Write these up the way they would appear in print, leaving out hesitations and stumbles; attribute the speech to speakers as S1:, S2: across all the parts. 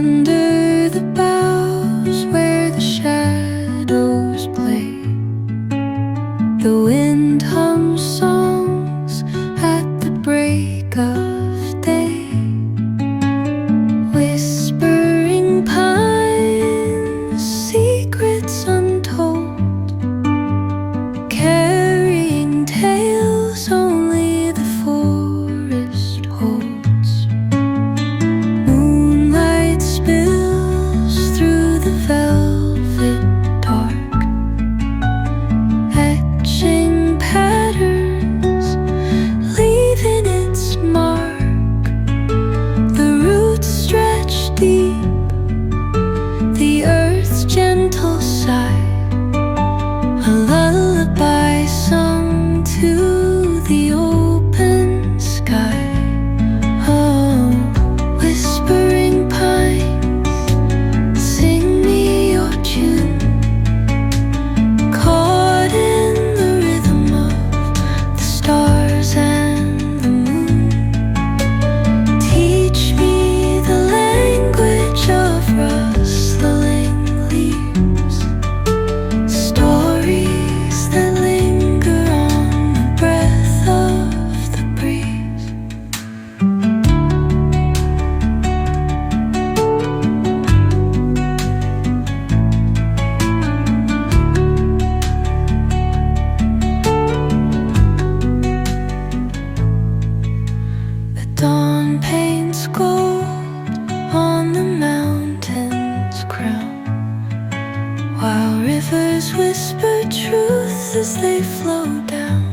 S1: Under the boughs where the shadows play, the wind hums songs at the break of day. Whispering pines, secrets untold, carrying tales only the forest holds. Moonlight spills through the velvet dark, etching patterns, leaving its mark. The roots stretch deep, the earth's gentle sigh, a lullaby sung to the open sky. Oh, whispering pines, sing me your tune, caught in the rhythm of the stars and the moon. Teach me the language of rustling leaves, stories that linger on the breath of the breeze. The dawn paints gold on the mountain's crown, while rivers whisper truth as they flow down.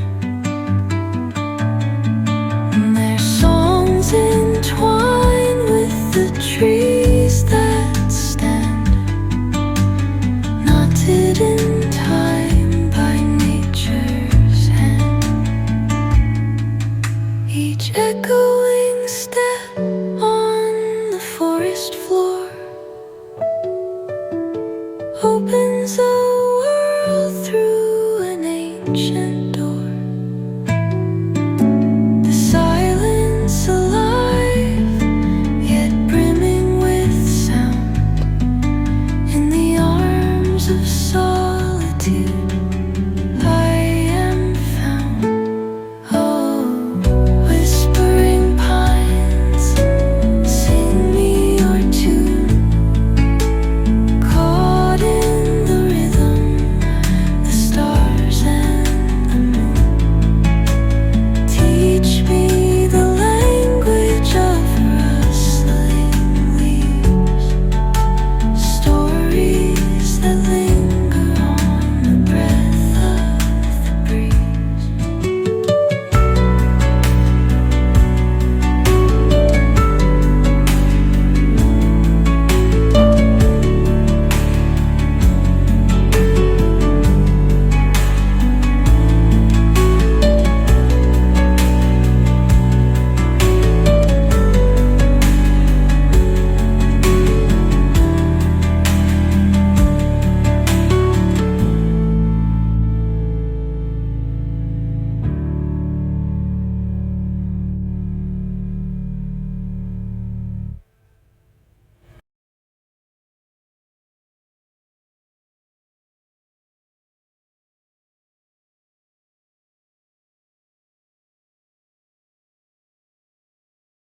S1: And their songs entwine with the trees that stand, knotted in time by nature's hand. Each echoing step on the forest floor